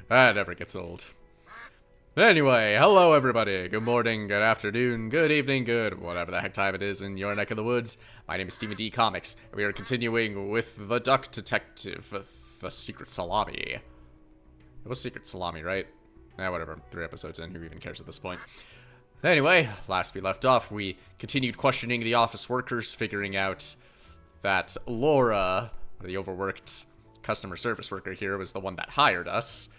That never gets old. Anyway, hello everybody. Good morning, good afternoon, good evening, good whatever the heck time it is in your neck of the woods. My name is Stephen D. Comics, and we are continuing with the Duck Detective, the Secret Salami. It was Secret Salami, right? Whatever. 3 episodes in, who even cares at this point? Anyway, last we left off, we continued questioning the office workers, figuring out that Laura, the overworked customer service worker here, was the one that hired us.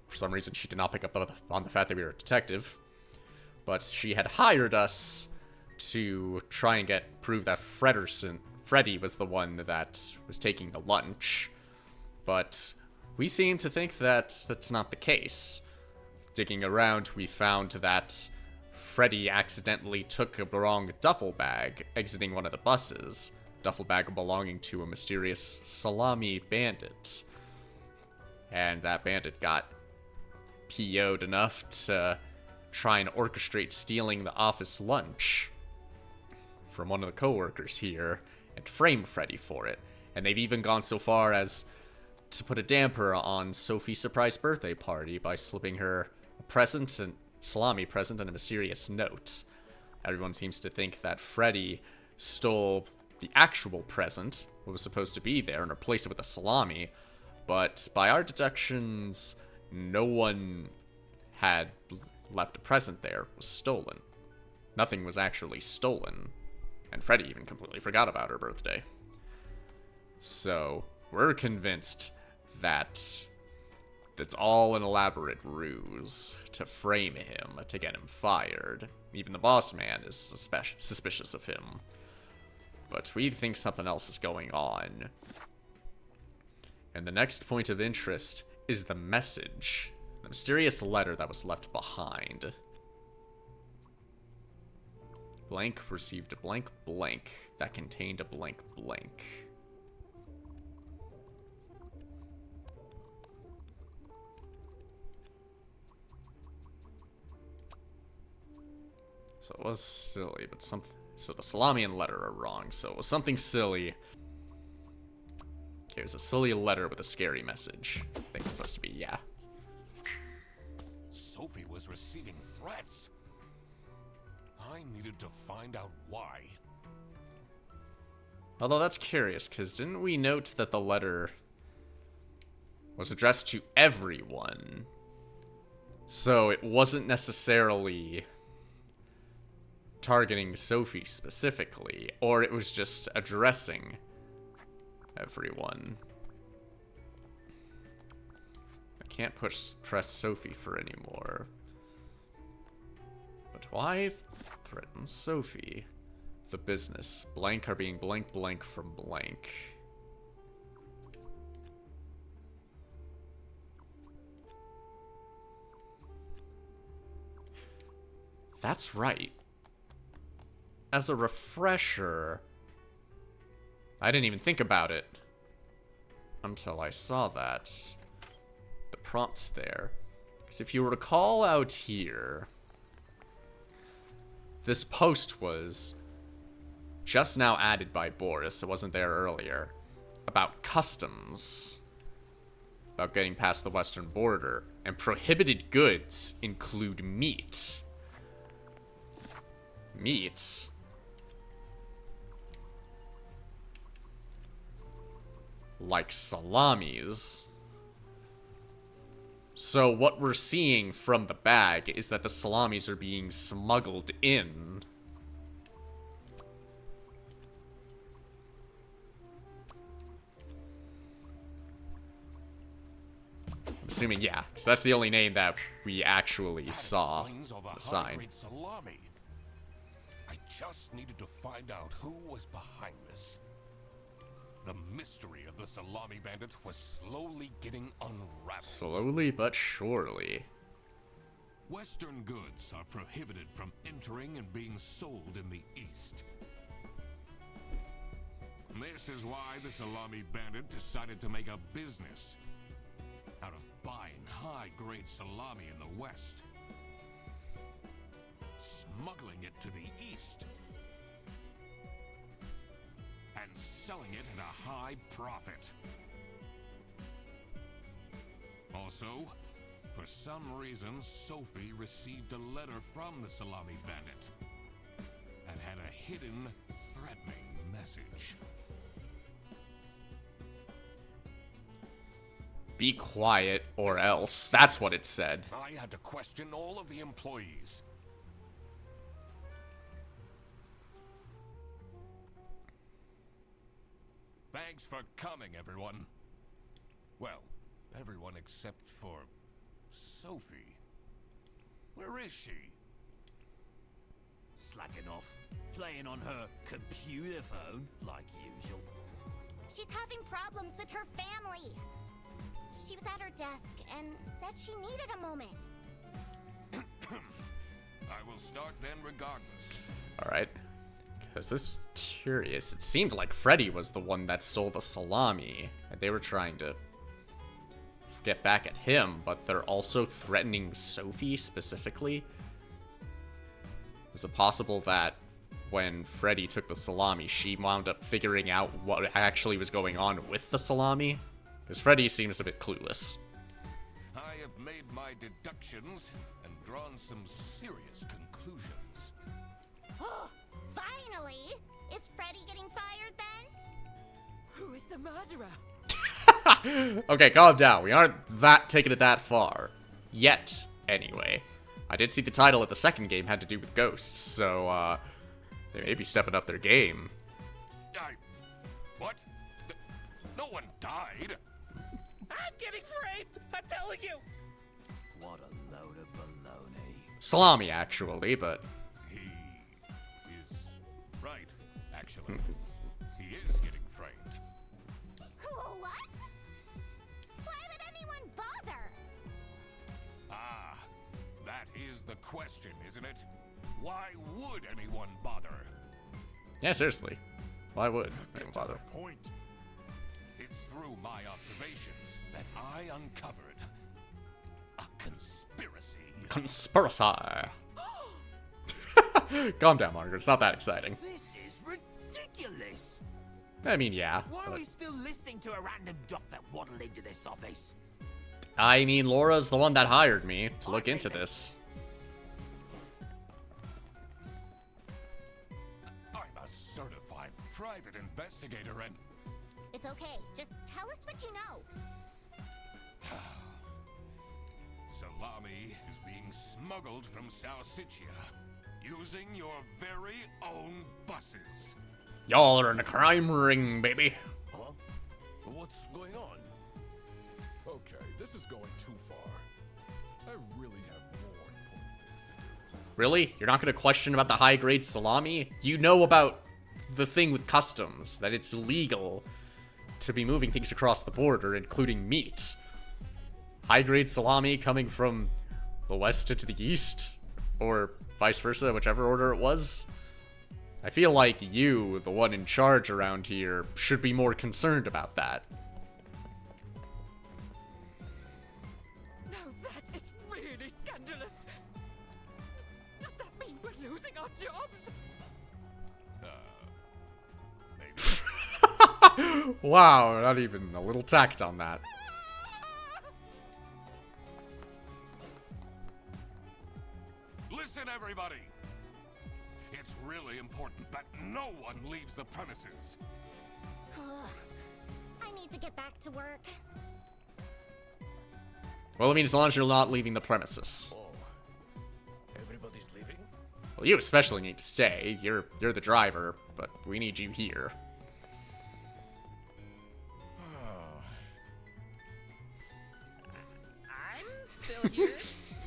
For some reason, she did not pick up on the fact that we were a detective. But she had hired us to try and prove that Freddy was the one that was taking the lunch. But we seem to think that that's not the case. Digging around, we found that Freddy accidentally took a wrong duffel bag exiting one of the buses. Duffel bag belonging to a mysterious salami bandit. And that bandit got PO'd enough to try and orchestrate stealing the office lunch from one of the co-workers here and frame Freddy for it. And they've even gone so far as to put a damper on Sophie's surprise birthday party by slipping her a present, and salami present, and a mysterious note. Everyone seems to think that Freddy stole the actual present, what was supposed to be there, and replaced it with a salami. But by our deductions, no one had left a present there. It was stolen. Nothing was actually stolen. And Freddy even completely forgot about her birthday. So, we're convinced that it's all an elaborate ruse to frame him, to get him fired. Even the boss man is suspicious of him. But we think something else is going on. And the next point of interest is the message. The mysterious letter that was left behind. Blank received a blank blank that contained a blank blank. So it was silly, but something. So the salami and letter are wrong. So it was something silly. It was a silly letter with a scary message. I think it's supposed to be, yeah. Sophie was receiving threats. I needed to find out why. Although that's curious, because didn't we note that the letter was addressed to everyone? So it wasn't necessarily targeting Sophie specifically, or it was just addressing everyone. I can't press Sophie for anymore. But why threaten Sophie? The business. Blank are being blank blank from blank. That's right. As a refresher, I didn't even think about it until I saw that. The prompts there. Because if you recall out here, this post was just now added by Boris, it wasn't there earlier, about customs. About getting past the western border. And prohibited goods include meat. Meat? Like salamis. So what we're seeing from the bag is that the salamis are being smuggled in. I'm assuming, yeah, because that's the only name that we actually saw on the sign. Salami. I just needed to find out who was behind this. The mystery of the salami bandit was slowly getting unraveled. Slowly but surely. Western goods are prohibited from entering and being sold in the East. This is why the Salami Bandit decided to make a business out of buying high-grade salami in the West, smuggling it to the East, and selling it at a high profit. Also, for some reason, Sophie received a letter from the Salami Bandit and had a hidden, threatening message. Be quiet or else. That's what it said. I had to question all of the employees. Thanks for coming, everyone. Well, everyone except for Sophie. Where is she? Slacking off, playing on her computer phone, like usual. She's having problems with her family. She was at her desk and said she needed a moment. I will start then regardless. Alright. Because this is curious. It seemed like Freddy was the one that stole the salami. And they were trying to get back at him, but they're also threatening Sophie specifically. Is it possible that when Freddy took the salami, she wound up figuring out what actually was going on with the salami? Because Freddy seems a bit clueless. I have made my deductions and drawn some serious conclusions. Oh, finally! Is Freddy getting fired then? Who is the murderer? Okay, calm down. We aren't taking it that far. Yet, anyway. I did see the title of the second game had to do with ghosts, so, they may be stepping up their game. What? No one died. I'm getting framed! I'm telling you! What a load of baloney. Salami, actually, but... He is right, actually. He is getting framed. What? Why would anyone bother? Ah, that is the question, isn't it? Why would anyone bother? Yeah, seriously. Why would anyone bother? Point. It's through my observations that I uncovered a conspiracy. Conspiracy. Calm down, Margaret. It's not that exciting. This is ridiculous. I mean, yeah. Why are but- we still listening to a random doc that waddled into this office? I mean, Laura's the one that hired me to look into this. I'm a certified private investigator and... It's okay. Just tell us what you know. Salami is being smuggled from Salsiccia using your very own buses. Y'all are in a crime ring, baby. Huh? What's going on? Okay, this is going too far. I really have more important things to do. Really? You're not going to question about the high-grade salami? You know about the thing with customs, that it's illegal to be moving things across the border, including meat. High-grade salami coming from the west to the east, or vice versa, whichever order it was. I feel like you, the one in charge around here, should be more concerned about that. Now that is really scandalous. Does that mean we're losing our jobs? Maybe. Wow, not even a little tact on that. Listen, everybody. It's really important that no one leaves the premises. I need to get back to work. Well, it means as long as you're not leaving the premises. Oh, everybody's leaving? Well, you especially need to stay. You're the driver, but we need you here. I'm still here,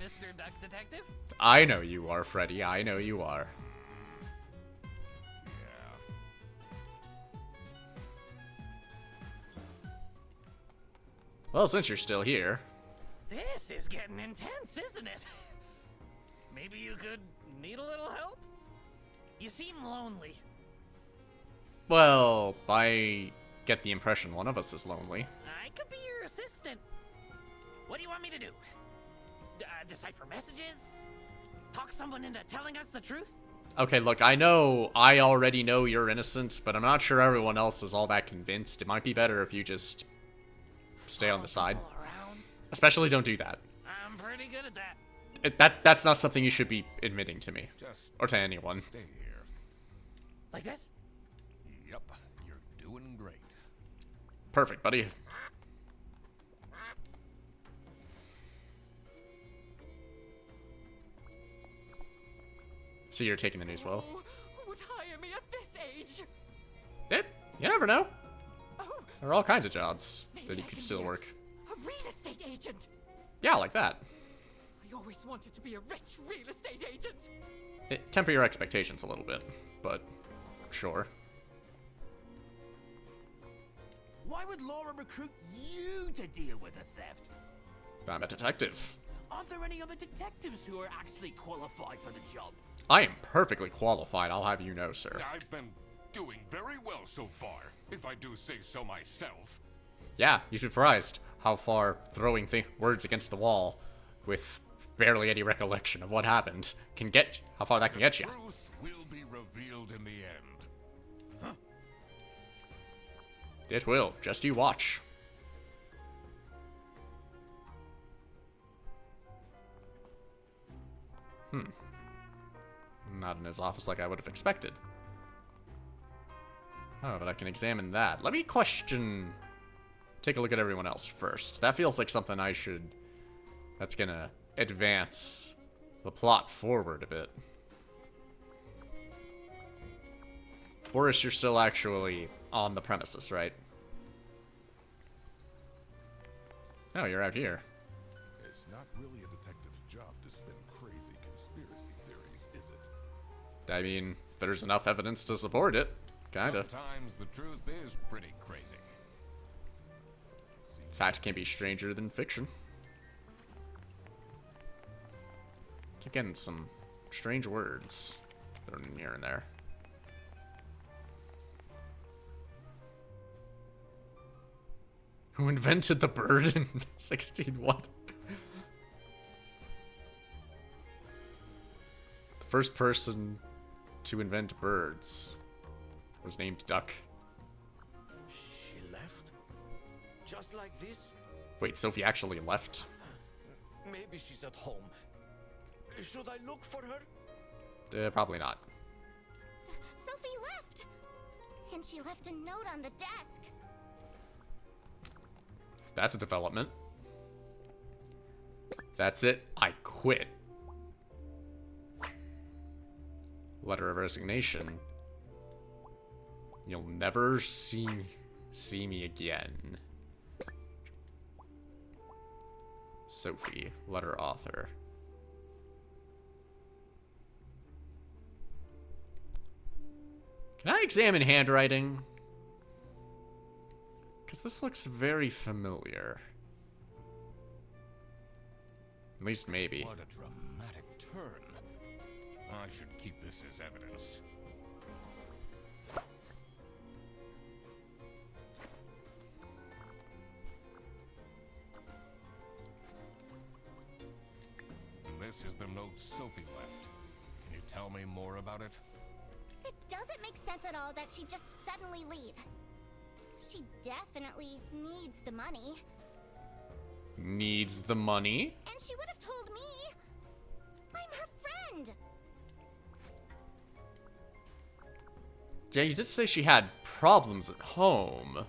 Mr. Duck Detective. I know you are, Freddy. I know you are. Well, since you're still here. This is getting intense, isn't it? Maybe you could need a little help? You seem lonely. Well, I get the impression one of us is lonely. I could be your assistant. What do you want me to do? Decipher messages? Talk someone into telling us the truth? Okay, look, I already know you're innocent, but I'm not sure everyone else is all that convinced. It might be better if you just stay on the side. People around? Especially don't do that. I'm pretty good at that. That's not something you should be admitting to me. Just Or to anyone. stay here. Like this? Yep, you're doing great. Perfect, buddy. So you're taking the news well. Who would hire me at this age? You never know. Oh, There are all kinds of jobs maybe that you I could can still be work. a real estate agent. Yeah, like that. I always wanted to be a rich real estate agent. Temper your expectations a little bit, but sure. Why would Laura recruit you to deal with a theft? I'm a detective. Aren't there any other detectives who are actually qualified for the job? I am perfectly qualified, I'll have you know, sir. I've been doing very well so far, if I do say so myself. Yeah, you'd be surprised how far throwing words against the wall with barely any recollection of what happened can get, how far that can get you. Truth will be revealed in the end. It will, just you watch. Not in his office like I would have expected. Oh, but I can examine that. Let me take a look at everyone else first. That feels like something that's gonna advance the plot forward a bit. Boris, you're still actually on the premises, right? No, you're out here. It's not really a detective's job to spin crazy conspiracy theories, is it? I mean, there's enough evidence to support it. Kinda. Sometimes the truth is pretty crazy. Fact can be stranger than fiction. Keep getting some strange words thrown in here and there. Who invented the bird in 16 what? The first person to invent birds was named Duck. She left? Just like this? Wait, Sophie actually left? Maybe she's at home. Should I look for her? Probably not. Sophie left! And she left a note on the desk. That's a development. That's it. I quit. Letter of resignation. You'll never see me again. Sophie, letter author. Can I examine handwriting? Because this looks very familiar. At least maybe. What a dramatic turn. I should keep this as evidence. This is the note Sophie left. Can you tell me more about it? It doesn't make sense at all that she'd just suddenly leave. She definitely needs the money. Needs the money? And she would have told me. I'm her friend. Yeah, you did say she had problems at home.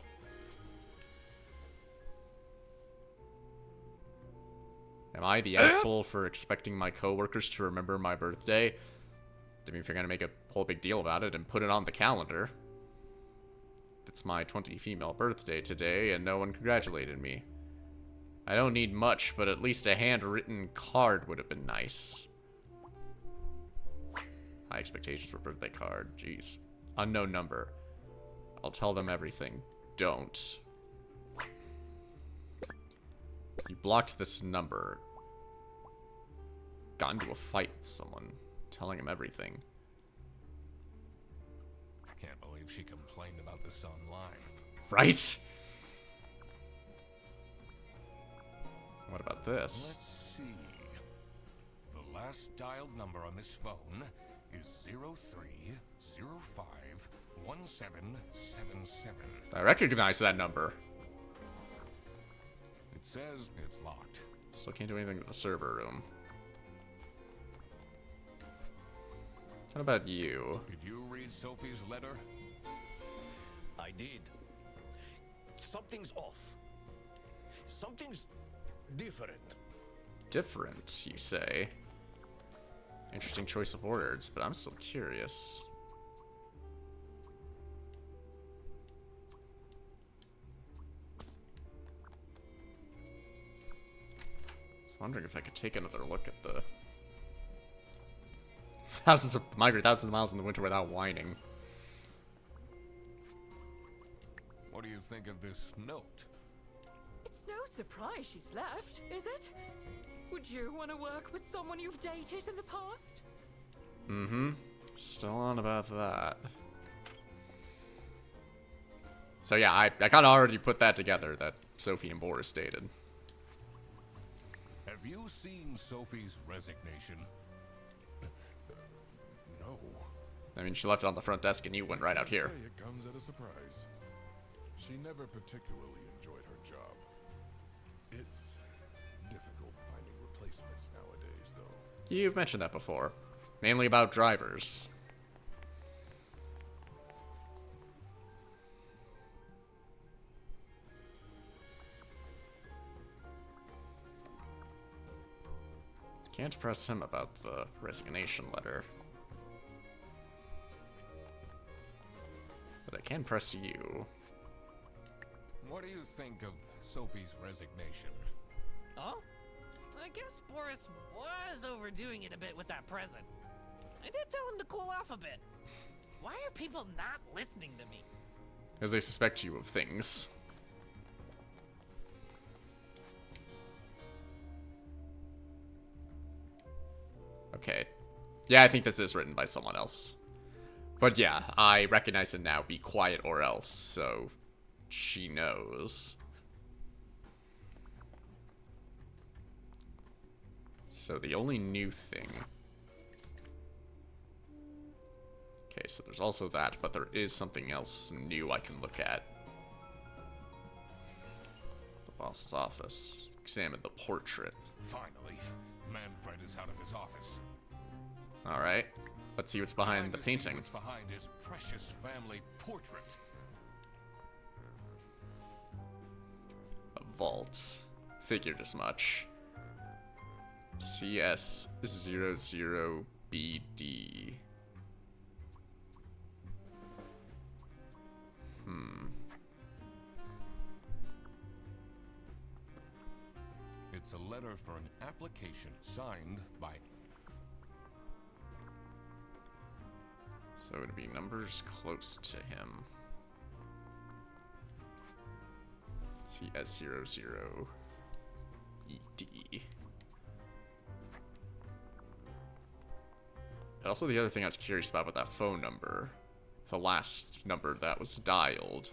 Am I the asshole for expecting my coworkers to remember my birthday? I mean, if you're gonna make a whole big deal about it and put it on the calendar. It's my 20 female birthday today, and no one congratulated me. I don't need much, but at least a handwritten card would have been nice. High expectations for birthday card. Jeez. Unknown number. I'll tell them everything. Don't. You blocked this number. Got into a fight with someone. Telling him everything. Can't believe she complained about this online. Right? What about this? Let's see. The last dialed number on this phone is 03051777. I recognize that number. It says it's locked. Still can't do anything with the server room. What about you? Did you read Sophie's letter? I did. Something's off. Something's different. Different, you say? Interesting choice of words, but I'm still curious. I was wondering if I could take another look at the migrate thousands of miles in the winter without whining. What do you think of this note? It's no surprise she's left, is it? Would you want to work with someone you've dated in the past? Mm-hmm. Still on about that. So yeah, I kind of already put that together, that Sophie and Boris dated. Have you seen Sophie's resignation? No. I mean, she left it on the front desk and you went right out here. Say it comes at a surprise. She never particularly enjoyed her job. It's difficult finding replacements nowadays, though. You've mentioned that before. Mainly about drivers. Can't press him about the resignation letter. But I can press you. What do you think of Sophie's resignation? Oh? I guess Boris was overdoing it a bit with that present. I did tell him to cool off a bit. Why are people not listening to me? Because they suspect you of things. Okay. Yeah, I think this is written by someone else. But yeah, I recognize it now. Be quiet or else. So, she knows. So the only new thing... Okay, so there's also that, but there is something else new I can look at. The boss's office. Examine the portrait. Finally, Manfred is out of his office. Alright. Let's see what's behind the Time to see painting. what's behind his precious family portrait. A vault. Figured as much. CS00BD. It's a letter for an application signed by... So it'd be numbers close to him. CS00BD. But also the other thing I was curious about with that phone number. The last number that was dialed.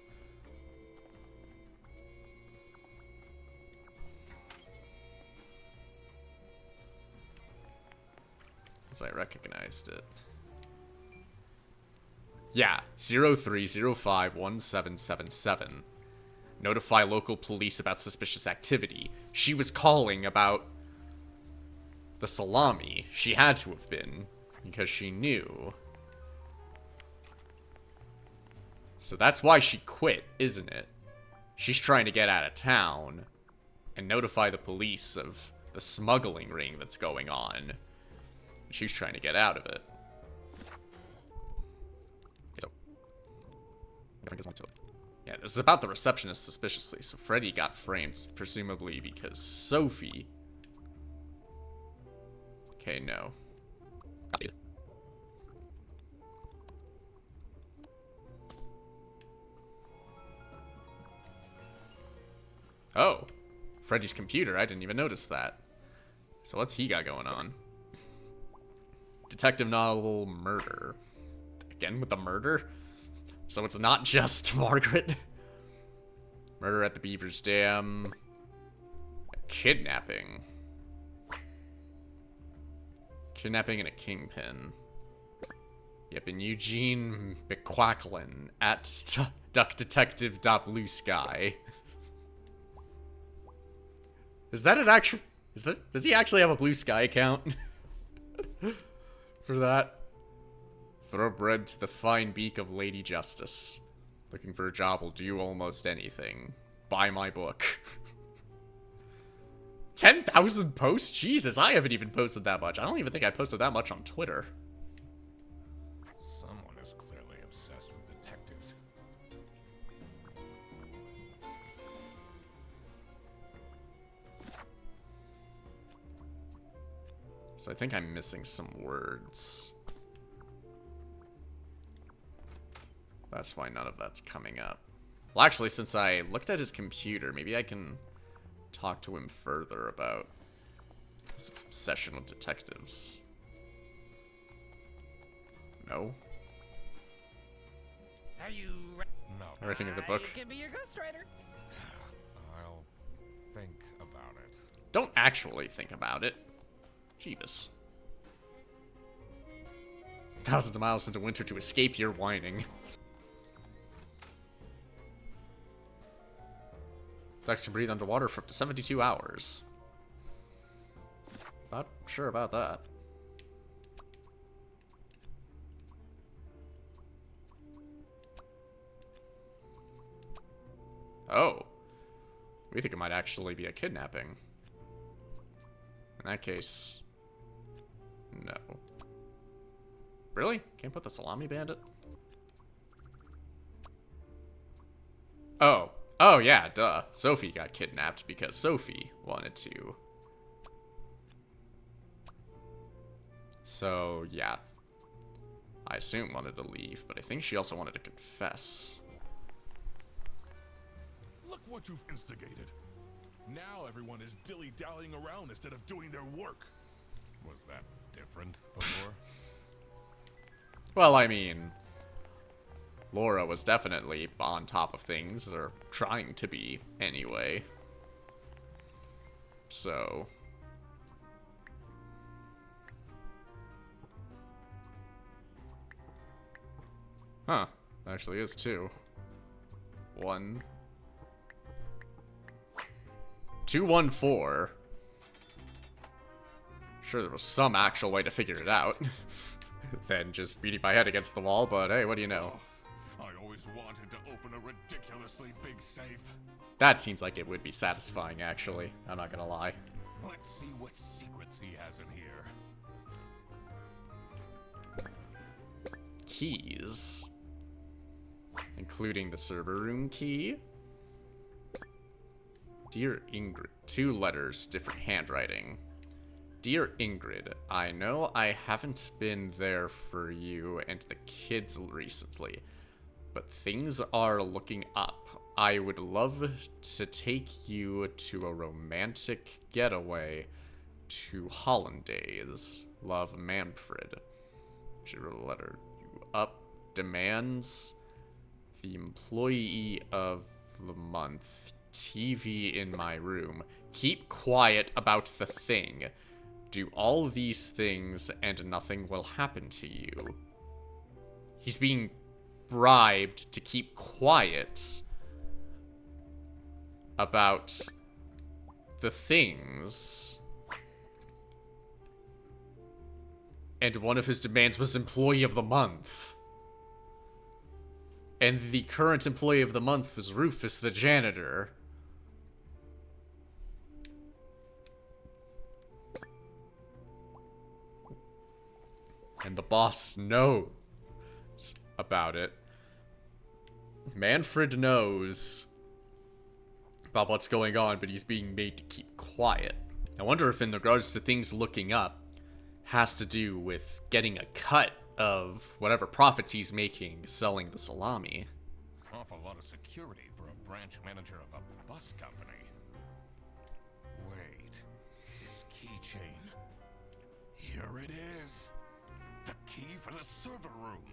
As I recognized it. Yeah, 03051777. Notify local police about suspicious activity. She was calling about the salami. She had to have been, because she knew. So that's why she quit, isn't it? She's trying to get out of town and notify the police of the smuggling ring that's going on. She's trying to get out of it. So, yeah, this is about the receptionist suspiciously. So Freddy got framed, presumably because Sophie. Okay, no. Oh, Freddy's computer. I didn't even notice that. So what's he got going on? Detective novel murder. Again with the murder? So it's not just Margaret. Murder at the Beaver's Dam. Kidnapping. Kidnapping and a kingpin. Yep, and Eugene McQuacklin at duckdetective.bluesky. Is that an actual... does he actually have a Blue Sky account? For that? Thoroughbred to the fine beak of Lady Justice. Looking for a job will do almost anything. Buy my book. 10,000 posts? Jesus, I haven't even posted that much. I don't even think I posted that much on Twitter. Someone is clearly obsessed with detectives. So I think I'm missing some words. That's why none of that's coming up. Well, actually, since I looked at his computer, maybe I can talk to him further about his obsession with detectives. No? Are you No, Everything in the book. I can be your ghostwriter. I'll think about it. Don't actually think about it. Jeebus. Thousands of miles into winter to escape your whining. Ducks can breathe underwater for up to 72 hours. Not sure about that. Oh. We think it might actually be a kidnapping. In that case... no. Really? Can't put the Salami Bandit? Oh. Oh, yeah, duh. Sophie got kidnapped because Sophie wanted to. So, yeah. I assume wanted to leave, but I think she also wanted to confess. Look what you've instigated. Now everyone is dilly-dallying around instead of doing their work. Was that different before? Well, I mean... Laura was definitely on top of things, or trying to be, anyway. So... huh. Actually is two. 1... 214. Sure, there was some actual way to figure it out. Than just beating my head against the wall, but hey, what do you know? I always wanted to open a ridiculously big safe. That seems like it would be satisfying, actually. I'm not gonna lie. Let's see what secrets he has in here. Keys. Including the server room key. Dear Ingrid. 2 letters, different handwriting. Dear Ingrid, I know I haven't been there for you and the kids recently, but things are looking up. I would love to take you to a romantic getaway to Hollandaise. Love, Manfred. She wrote a letter. You up demands the employee of the month. TV in my room. Keep quiet about the thing. Do all these things and nothing will happen to you. He's being bribed to keep quiet about the things. And one of his demands was Employee of the Month. And the current Employee of the Month is Rufus the janitor. And the boss knows about it. Manfred knows about what's going on, but he's being made to keep quiet. I wonder if in regards to things looking up, has to do with getting a cut of whatever profits he's making selling the salami. Awful lot of security for a branch manager of a bus company. Wait, his keychain. Here it is. The key for the server room.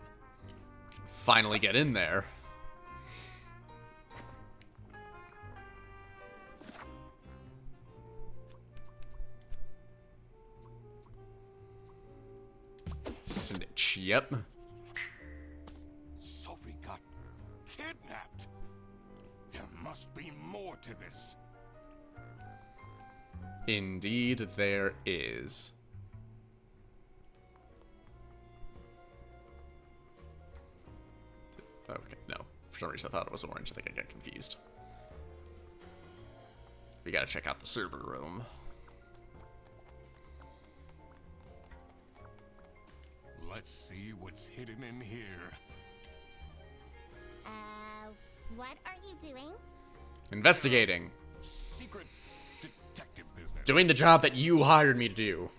finally get in there. Snitch, yep. Sophie got kidnapped. There must be more to this. Indeed, there is. Okay, no. For some reason I thought it was orange. I think I got confused. We gotta check out the server room. Let's see what's hidden in here. What are you doing? Investigating. Secret detective business. Doing the job that you hired me to do.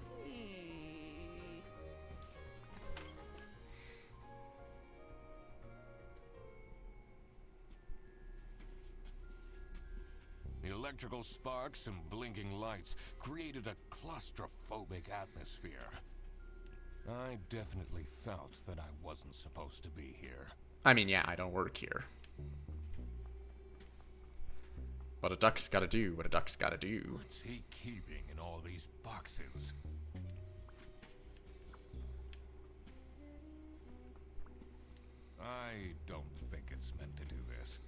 The electrical sparks and blinking lights created a claustrophobic atmosphere. I definitely felt that I wasn't supposed to be here. I mean, yeah, I don't work here. But a duck's gotta do what a duck's gotta do. What's he keeping in all these boxes? I don't think it's meant to do this.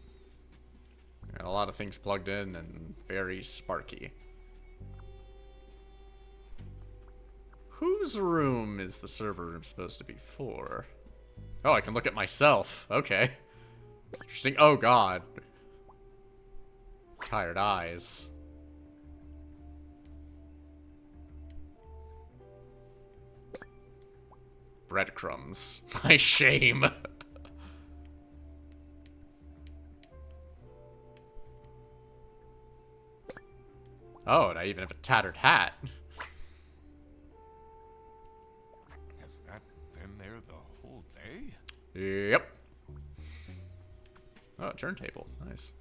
Got a lot of things plugged in and very sparky. Whose room is the server room supposed to be for? Oh, I can look at myself. Okay. Interesting. Oh, God. Tired eyes. Breadcrumbs. My shame. Oh, and I even have a tattered hat. Has that been there the whole day? Yep. Oh, a turntable. Nice.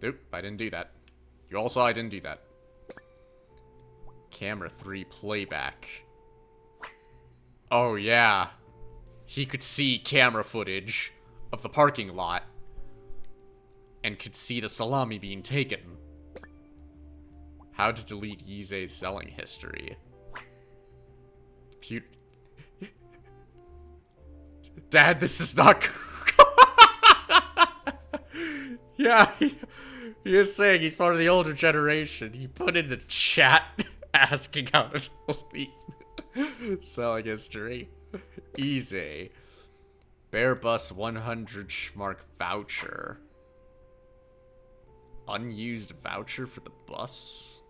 Nope, I didn't do that. You all saw I didn't do that. Camera 3 playback. Oh, yeah. He could see camera footage of the parking lot and could see the salami being taken. How to delete Yise's selling history. Dad, this is not... Yeah, he is saying he's part of the older generation. He put in the chat asking how to delete selling history. Easy. Bear Bus 100 Schmark voucher. Unused voucher for the bus?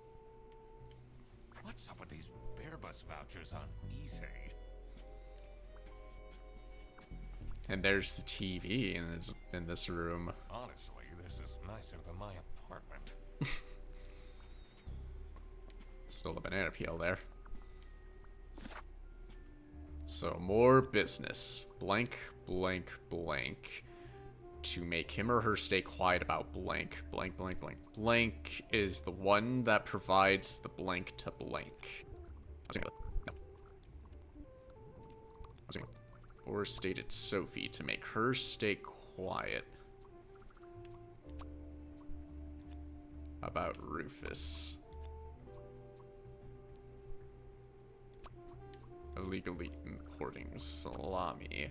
What's up with these Bear Bus vouchers on eBay? And there's the TV in this room. Honestly, this is nicer than my apartment. Still the banana peel there. So more business. Blank, blank, blank. To make him or her stay quiet about blank. Blank, blank, blank. Blank is the one that provides the blank to blank. Or stated Sophie to make her stay quiet about Rufus. Illegally importing salami.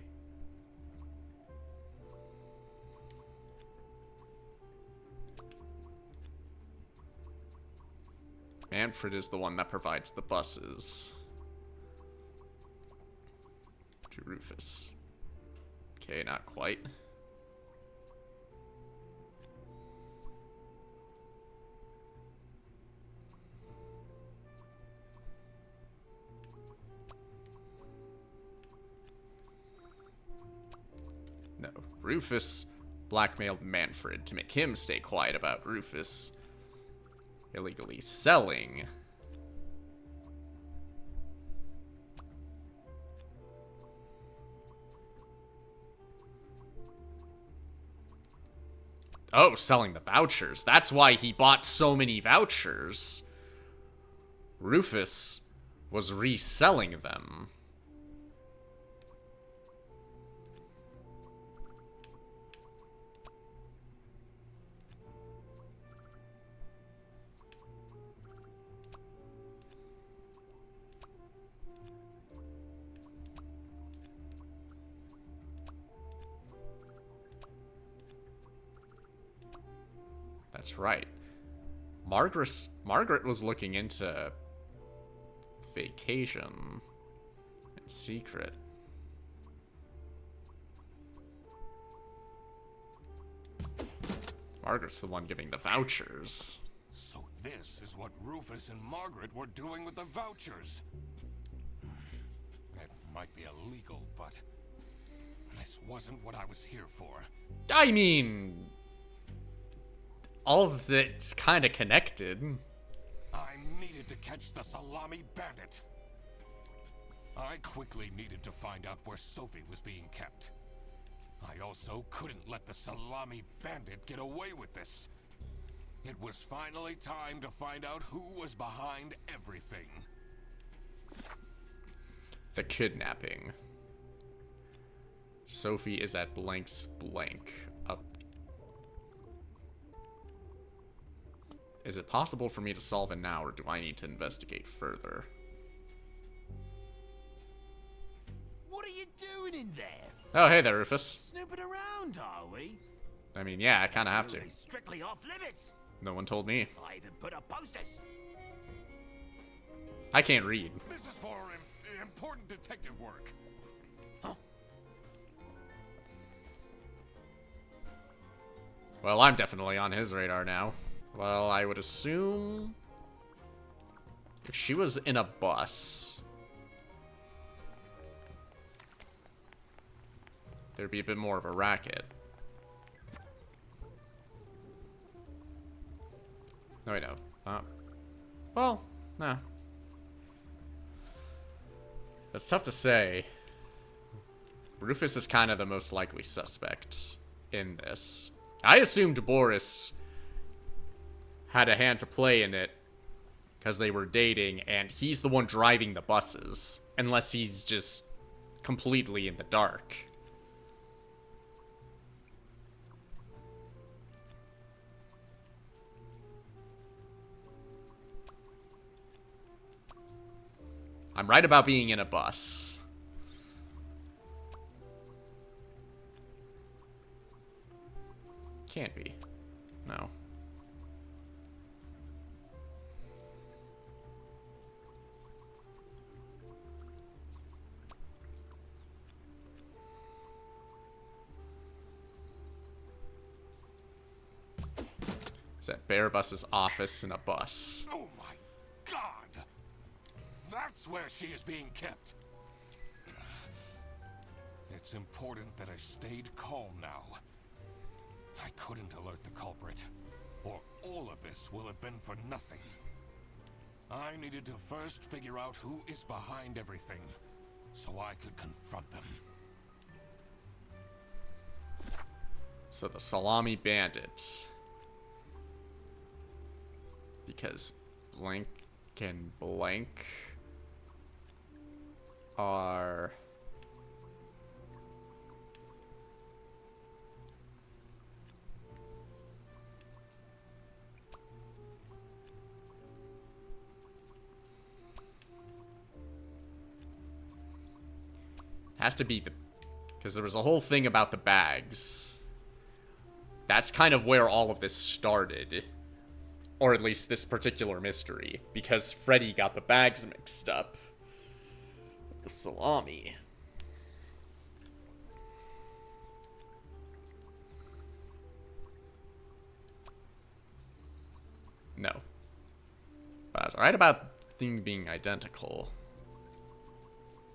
Manfred is the one that provides the buses to Rufus. Okay, not quite. No, Rufus blackmailed Manfred to make him stay quiet about Rufus illegally selling. Oh, selling the vouchers. That's why he bought so many vouchers. Rufus was reselling them. That's right. Margaret was looking into vacation in secret. Margaret's the one giving the vouchers. So this is what Rufus and Margaret were doing with the vouchers. It might be illegal, but this wasn't what I was here for. I mean, all of it's kind of connected. I needed to catch the Salami Bandit. I quickly needed to find out where Sophie was being kept. I also couldn't let the Salami Bandit get away with this. It was finally time to find out who was behind everything. The kidnapping. Sophie is at blank's blank. Up. Is it possible for me to solve it now, or do I need to investigate further? What are you doing in there? Oh, hey there, Rufus. Snooping around, are we? I mean, yeah, I kind of have to. Rule is strictly off limits. No one told me. I even put up posters. I can't read. This is for important detective work. Well, I'm definitely on his radar now. Well, I would assume if she was in a bus, there'd be a bit more of a racket. No, wait, no. Well, no. That's tough to say. Rufus is kind of the most likely suspect in this. I assumed Boris had a hand to play in it because they were dating, and he's the one driving the buses, unless he's just completely in the dark. I'm right about being in a bus. Can't be. No. Is that Bearbus's office in a bus? Oh my God! That's where she is being kept. It's important that I stayed calm now. I couldn't alert the culprit, or all of this will have been for nothing. I needed to first figure out who is behind everything, so I could confront them. So the Salami Bandits. Because blank and blank are... Has to be the... Because there was a whole thing about the bags. That's kind of where all of this started. Or at least this particular mystery. Because Freddy got the bags mixed up with the salami. No. But I was alright about the thing being identical.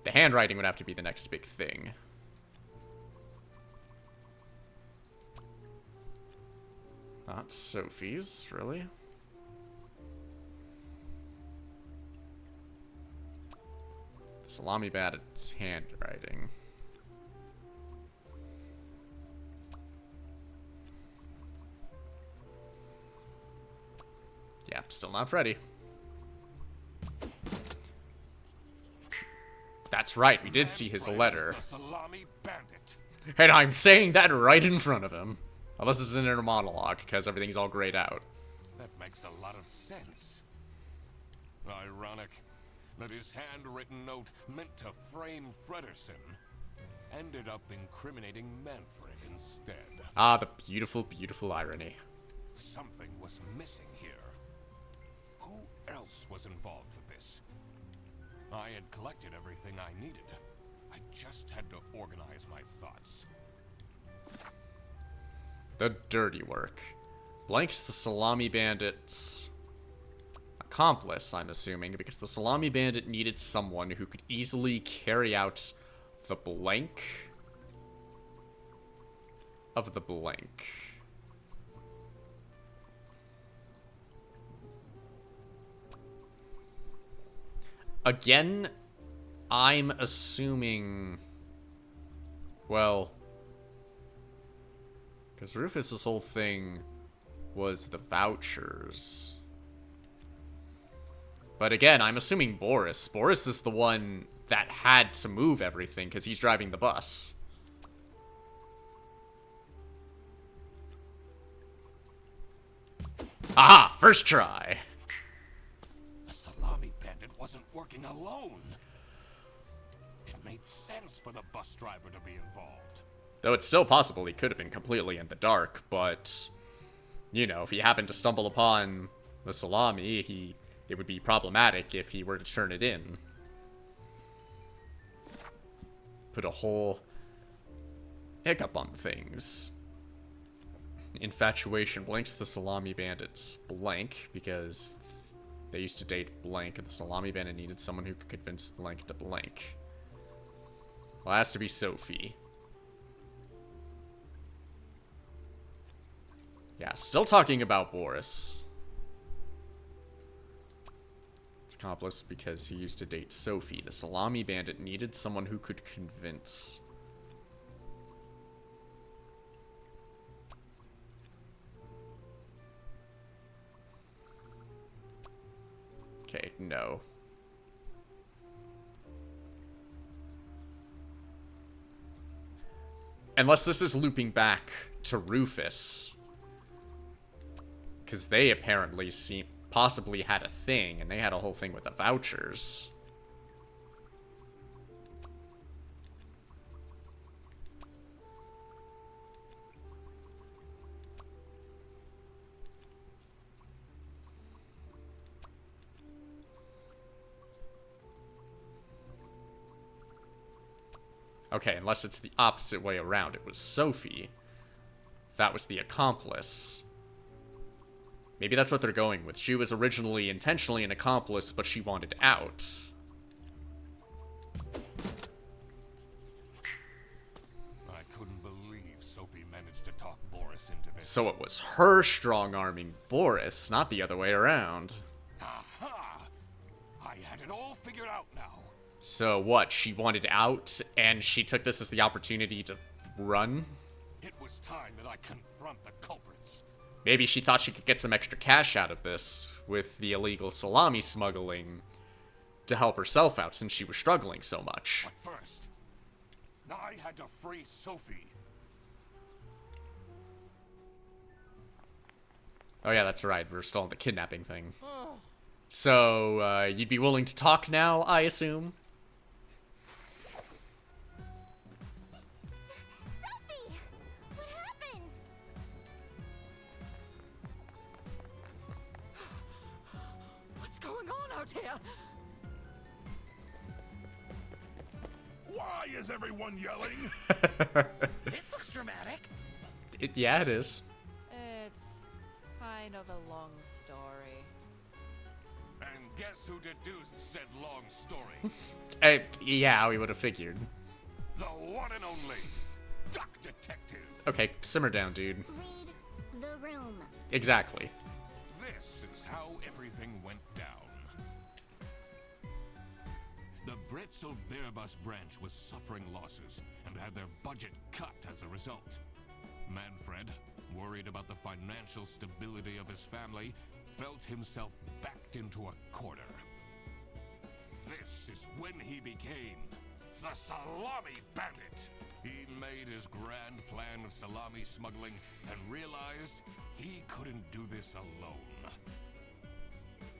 The handwriting would have to be the next big thing. Not Sophie's, really? The Salami Bandit's handwriting. Yeah, still not Freddy. That's right, we did see his letter. The Salami Bandit. And I'm saying that right in front of him. Unless it's an inner monologue, because everything's all grayed out. That makes a lot of sense. Ironic that his handwritten note meant to frame Fredersen ended up incriminating Manfred instead. Ah, the beautiful, beautiful irony. Something was missing here. Who else was involved with this? I had collected everything I needed. I just had to organize my thoughts. The dirty work. Blank's the Salami Bandit's accomplice, I'm assuming, because the Salami Bandit needed someone who could easily carry out the blank of the blank. Again, I'm assuming, well, because Rufus's whole thing was the vouchers. But again, I'm assuming Boris. Boris is the one that had to move everything because he's driving the bus. Aha! First try! The Salami Bandit wasn't working alone. It made sense for the bus driver to be involved. Though it's still possible he could have been completely in the dark, but, you know, if he happened to stumble upon the salami, it would be problematic if he were to turn it in. Put a whole hiccup on things. Infatuation blanks the Salami Bandit's blank, because they used to date blank, and the Salami Bandit needed someone who could convince blank to blank. Well, it has to be Sophie. Yeah, still talking about Boris. It's accomplice because he used to date Sophie. The Salami Bandit needed someone who could convince. Okay, no. Unless this is looping back to Rufus. Because they apparently possibly had a thing, and they had a whole thing with the vouchers. Okay, unless it's the opposite way around. It was Sophie. That was the accomplice. Maybe that's what they're going with. She was originally intentionally an accomplice, but she wanted out. I couldn't believe Sophie managed to talk Boris into this. So it was her strong-arming Boris, not the other way around. Aha! I had it all figured out now. So what? She wanted out, and she took this as the opportunity to run? It was time that I confront the culprits. Maybe she thought she could get some extra cash out of this with the illegal salami smuggling to help herself out since she was struggling so much. But first, I had to free Sophie. Oh yeah, that's right. We're still on the kidnapping thing. So, you'd be willing to talk now, I assume? Sophie! What happened? What's going on out here? Why is everyone yelling? This looks dramatic. Yeah, it is. It's kind of a long story. And guess who deduced said long story? Yeah, we would have figured. The one and only Duck Detective. Okay, simmer down, dude. Read the room. Exactly. This is how everything went down. The Bretzel Bearbus branch was suffering losses and had their budget cut as a result. Manfred, worried about the financial stability of his family, felt himself backed into a corner. This is when he became the Salami Bandit. He made his grand plan of salami smuggling and realized he couldn't do this alone.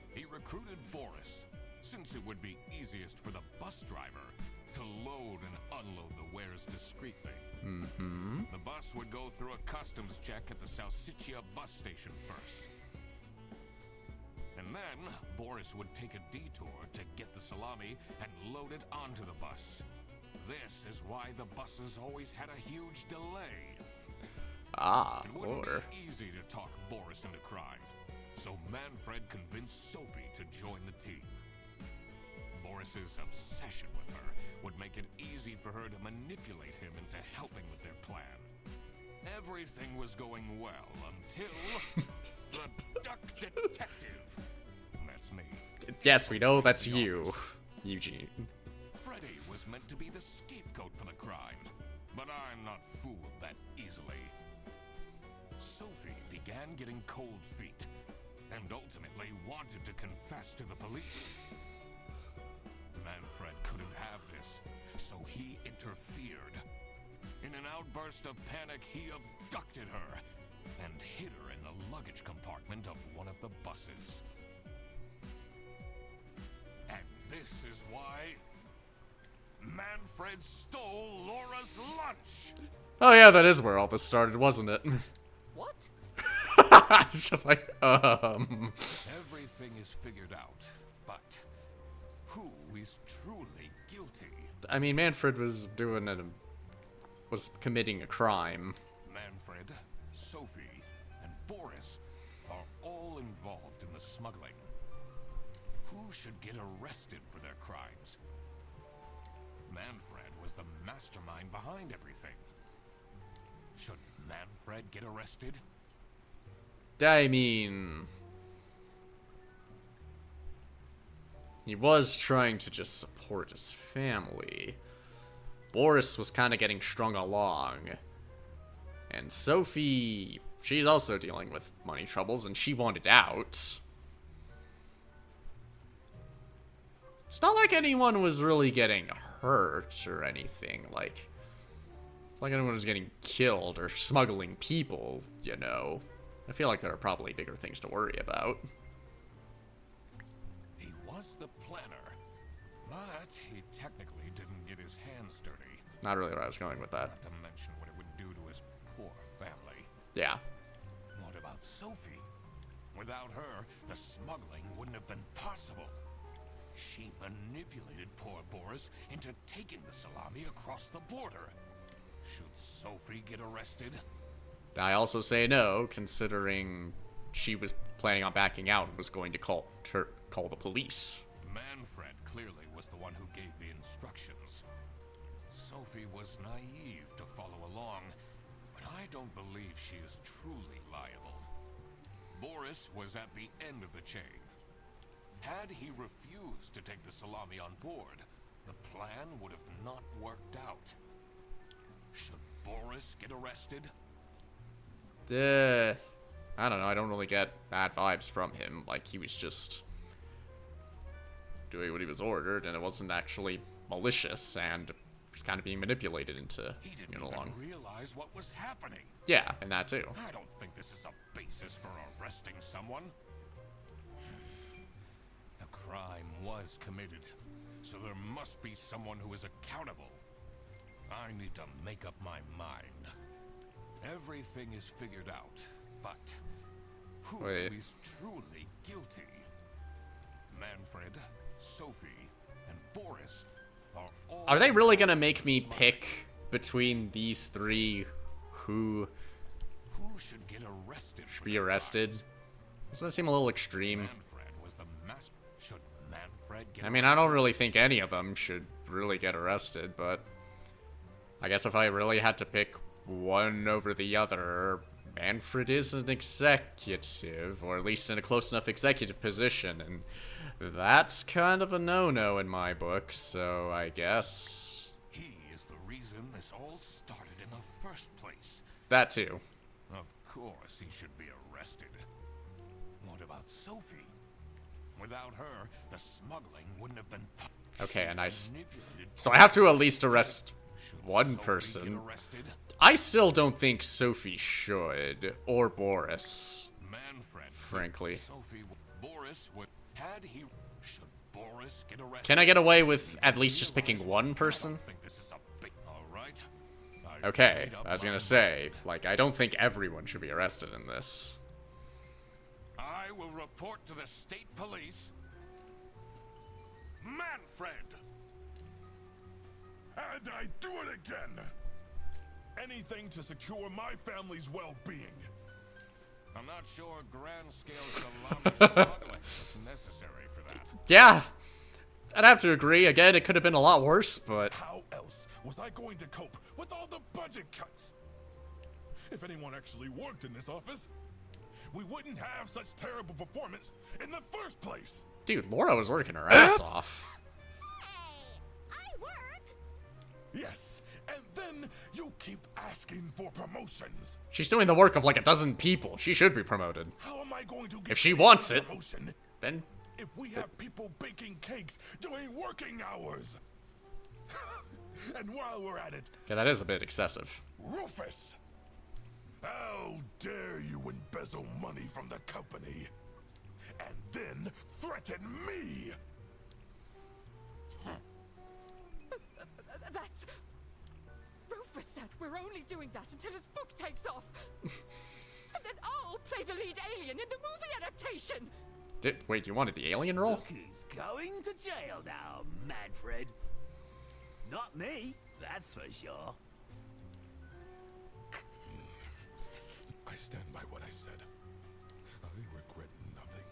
He recruited Boris, since it would be easiest for the bus driver to load and unload the wares discreetly. The bus would go through a customs check at the Salsiccia bus station first. And then, Boris would take a detour to get the salami and load it onto the bus. This is why the buses always had a huge delay. Ah, It wouldn't or... be easy to talk Boris into crime, so Manfred convinced Sophie to join the team. Boris's obsession with her would make it easy for her to manipulate him into helping with their plan. Everything was going well until the Duck Detective. That's me. Yes, we know that's you, Eugene. Freddy was meant to be the scapegoat for the crime, but I'm not fooled that easily. Sophie began getting cold feet, and ultimately wanted to confess to the police. Manfred couldn't have this, so he interfered. In an outburst of panic, he abducted her and hid her in the luggage compartment of one of the buses. And this is why Manfred stole Laura's lunch! Oh yeah, that is where all this started, wasn't it? What? It's just like, Everything is figured out, but who is truly guilty? I mean, Manfred was committing a crime. Manfred, Sophie, and Boris are all involved in the smuggling. Who should get arrested for their crimes? Manfred was the mastermind behind everything. Should Manfred get arrested? I mean... he was trying to just support his family. Boris was kind of getting strung along. And Sophie, she's also dealing with money troubles, and she wanted out. It's not like anyone was really getting hurt or anything. Like anyone was getting killed or smuggling people, you know. I feel like there are probably bigger things to worry about. He was the planner, but he technically didn't get his hands dirty. Not really where I was going with that. Not to mention what it would do to his poor family. Yeah. What about Sophie? Without her, the smuggling wouldn't have been possible. She manipulated poor Boris into taking the salami across the border. Should Sophie get arrested? I also say no, considering she was planning on backing out and was going to call the police. Manfred clearly was the one who gave the instructions. Sophie was naive to follow along, but I don't believe she is truly liable. Boris was at the end of the chain. Had he refused to take the salami on board, the plan would have not worked out. Should Boris get arrested? I don't know, I don't really get bad vibes from him. Like, he was just doing what he was ordered, and it wasn't actually malicious, and was kind of being manipulated into He didn't moving even along. realize what was happening. Yeah, and that too. I don't think this is a basis for arresting someone. A crime was committed, so there must be someone who is accountable. I need to make up my mind. Everything is figured out, but who Wait. is truly guilty? Manfred, Sophie, and Boris Are they really gonna make me pick between these three who Who should get arrested? should be arrested? Doesn't that seem a little extreme? Manfred was the master. Should Manfred get I mean, I don't really think any of them should really get arrested, but I guess if I really had to pick one over the other, Manfred is an executive, or at least in a close enough executive position, and that's kind of a no-no in my book, so I guess He is the reason this all started in the first place. that too. Of course he should be arrested. What about Sophie? Without her, the smuggling wouldn't have been Okay, and manipulated. so I have to at least arrest Should one Sophie person. Get arrested? I still don't think Sophie should, or Boris. Manfred. Frankly. Sophie. Boris would. Had he. Should Boris get arrested? Can I get away with at least just picking one I person? don't think this is a big. All right. I Okay, I was gonna say, like, I don't think everyone should be arrested in this. I will report to the state police. Manfred! And I do it again! Anything to secure my family's well-being. I'm not sure grand-scale salami smuggling is necessary for that. Yeah, I'd have to agree. Again, it could have been a lot worse, but... How else was I going to cope with all the budget cuts? If anyone actually worked in this office, we wouldn't have such terrible performance in the first place. Dude, Laura was working her ass off. Hey, I work. Yes, and then you keep asking for promotions. She's doing the work of like a dozen people. She should be promoted. How am I going to get If she any wants it, promotion then... if we have people baking cakes during working hours? And while we're at it, Yeah, that is a bit excessive. Rufus! How dare you embezzle money from the company and then threaten me? That's... Rufus said we're only doing that until his book takes off. And then I'll play the lead alien in the movie adaptation. Wait, you wanted the alien role? Look who's going to jail now, Manfred. Not me, that's for sure. I stand by what I said. I regret nothing.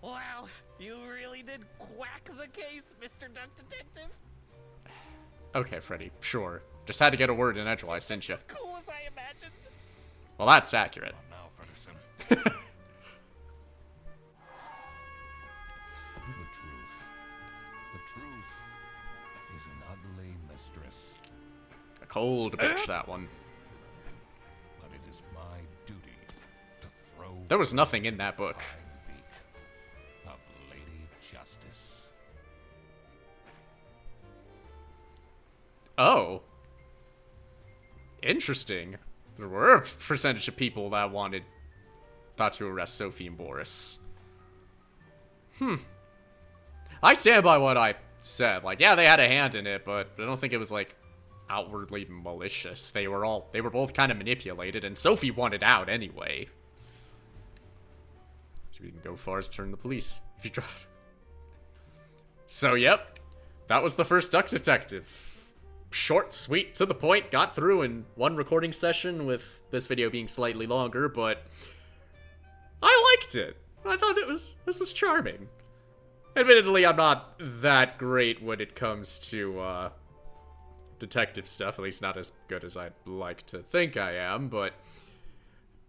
Wow, you really did quack the case, Mr. Duck Detective. Okay, Freddy, sure. Just had to get a word in edgewise, didn't you? As cool as I imagined. Well, that's accurate. Now, Fredderson. The truth is an ugly mistress. A cold bitch, that one. But it is my duty to throw There was nothing in that book. fine beak of Lady Justice. Oh. Interesting. There were a percentage of people that thought to arrest Sophie and Boris. I stand by what I said. Like, yeah, they had a hand in it, but I don't think it was, like, outwardly malicious. They were both kind of manipulated, and Sophie wanted out anyway. So we can go far as turn the police, if you try. So, yep. That was the first Duck Detective. Short, sweet, to the point, got through in one recording session, with this video being slightly longer, but I liked it. I thought this was charming. Admittedly, I'm not that great when it comes to detective stuff, at least not as good as I'd like to think I am, but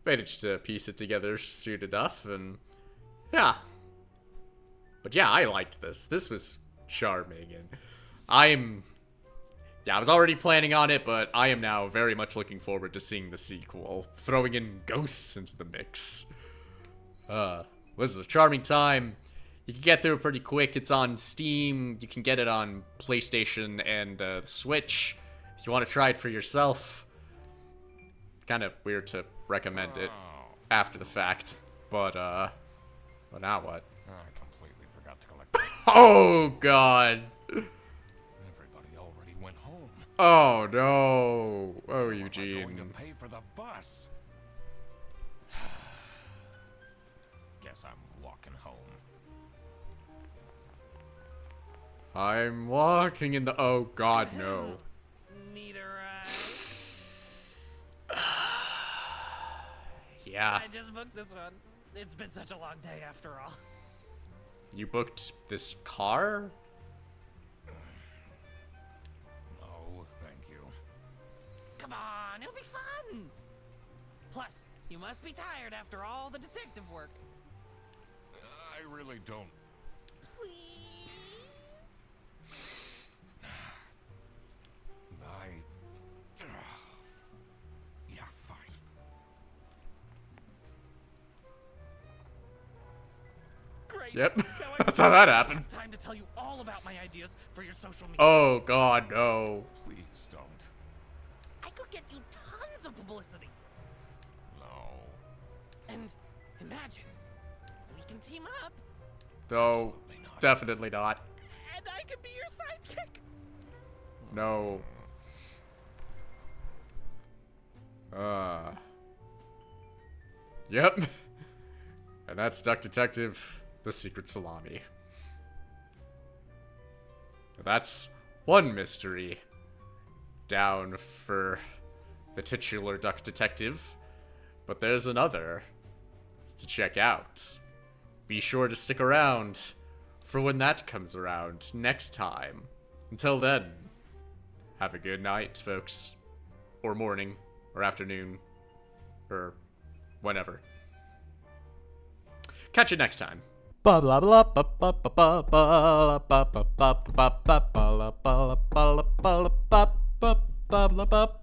managed to piece it together soon enough, and yeah. But yeah, I liked this. This was charming, and I was already planning on it, but I am now very much looking forward to seeing the sequel, throwing in ghosts into the mix. This is a charming time. You can get through it pretty quick. It's on Steam. You can get it on PlayStation and Switch. If you want to try it for yourself, kind of weird to recommend it after the fact, but now what? I completely forgot to collect them. Oh God! Everybody already went home. Oh no! Oh, How am I going Eugene. to pay for the bus? Guess I'm walking home. I'm walking in the. Oh God, no! Need a ride? Yeah, I just booked this one. It's been such a long day after all. you booked this car? No, thank you. Come on, it'll be fun. Plus, you must be tired after all the detective work. I really don't. Please? Yeah, fine. Great. Yep, Now I that's how that happened. have time to tell you all about my ideas for your social media. Oh God, no! Please don't. I could get you tons of publicity. No. And imagine, we can team up, No, Absolutely not. definitely not. and I could be your sidekick. No. Yep. And that's Duck Detective, The Secret Salami. That's one mystery down for the titular Duck Detective. But there's another to check out. Be sure to stick around for when that comes around next time. Until then, have a good night, folks. Or morning, or afternoon, or whenever. Catch you next time. Blah blah blah blah blah blah blah blah blah blah blah blah blah blah blah blah blah blah blah blah.